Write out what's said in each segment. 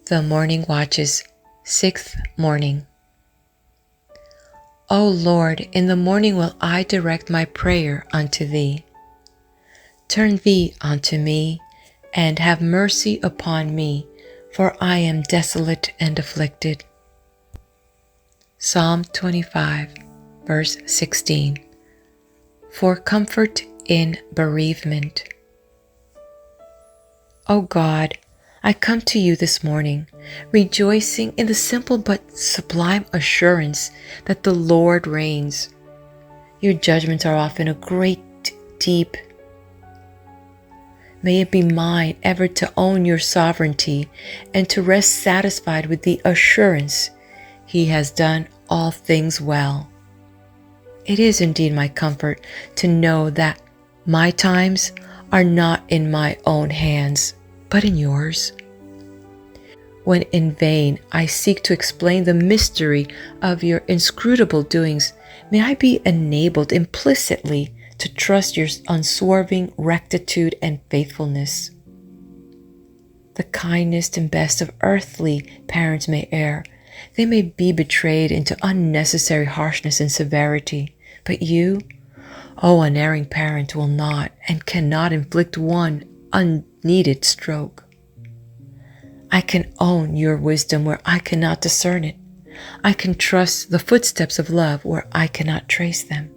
The Morning Watches, 6th Morning. O Lord, in the morning will I direct my prayer unto Thee. Turn Thee unto me, and have mercy upon me, for I am desolate and afflicted. Psalm 25, verse 16. For comfort in bereavement. O God, I come to you this morning, rejoicing in the simple but sublime assurance that the Lord reigns. Your judgments are often a great, deep. May it be mine ever to own your sovereignty and to rest satisfied with the assurance He has done all things well. It is indeed my comfort to know that my times are not in my own hands, but in yours. When in vain I seek to explain the mystery of your inscrutable doings, may I be enabled implicitly to trust your unswerving rectitude and faithfulness. The kindest and best of earthly parents may err. They may be betrayed into unnecessary harshness and severity, but you, O unerring parent, will not and cannot inflict one unneeded stroke. I can own your wisdom where I cannot discern it. I can trust the footsteps of love where I cannot trace them.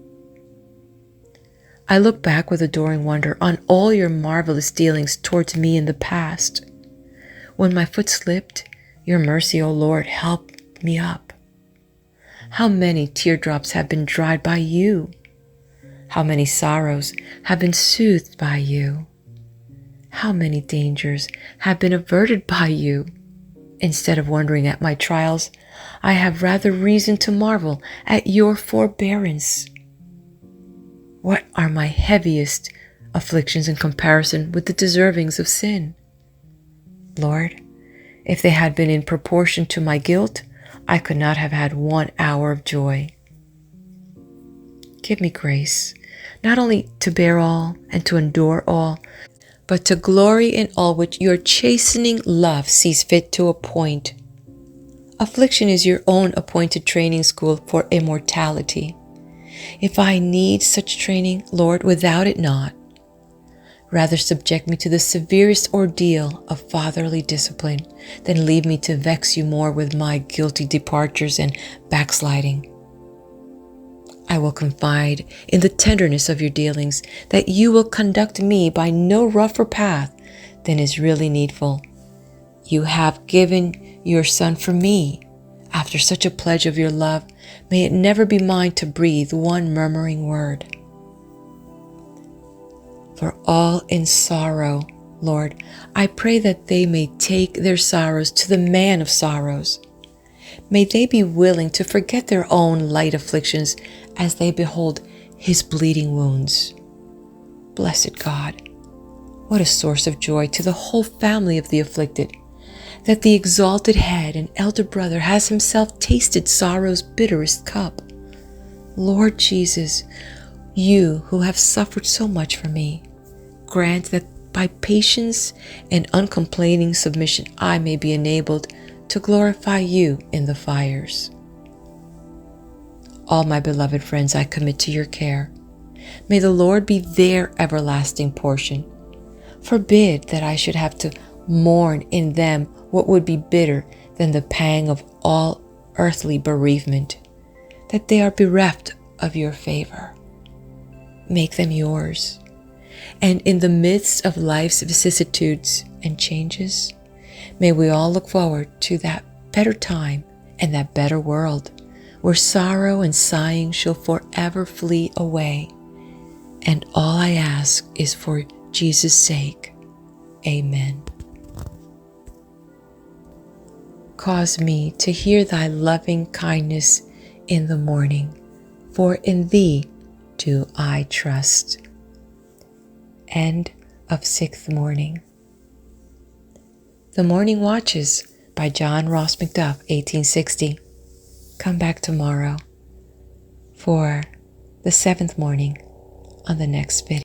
I look back with adoring wonder on all your marvelous dealings towards me in the past. When my foot slipped, your mercy, O Lord, helped me up. How many teardrops have been dried by you? How many sorrows have been soothed by you? How many dangers have been averted by you? Instead of wondering at my trials, I have rather reason to marvel at your forbearance. What are my heaviest afflictions in comparison with the deservings of sin? Lord, if they had been in proportion to my guilt, I could not have had 1 hour of joy. Give me grace, not only to bear all and to endure all, but to glory in all which your chastening love sees fit to appoint. Affliction is your own appointed training school for immortality. If I need such training, Lord, without it not, rather subject me to the severest ordeal of fatherly discipline than leave me to vex you more with my guilty departures and backsliding. I will confide in the tenderness of your dealings, that you will conduct me by no rougher path than is really needful. You have given your Son for me. After such a pledge of your love, may it never be mine to breathe one murmuring word. For all in sorrow, Lord, I pray that they may take their sorrows to the Man of sorrows. May they be willing to forget their own light afflictions as they behold His bleeding wounds. Blessed God, what a source of joy to the whole family of the afflicted, that the exalted head and elder brother has himself tasted sorrow's bitterest cup. Lord Jesus, you who have suffered so much for me, grant that by patience and uncomplaining submission I may be enabled to glorify you in the fires. All my beloved friends I commit to your care. May the Lord be their everlasting portion. Forbid that I should have to mourn in them what would be bitter than the pang of all earthly bereavement, that they are bereft of your favor. Make them yours. And in the midst of life's vicissitudes and changes, may we all look forward to that better time and that better world, where sorrow and sighing shall forever flee away. And all I ask is for Jesus' sake. Amen. Cause me to hear thy loving kindness in the morning, for in thee do I trust. End of 6th Morning. The Morning Watches by John Ross Macduff, 1860. Come back tomorrow for the 7th morning on the next video.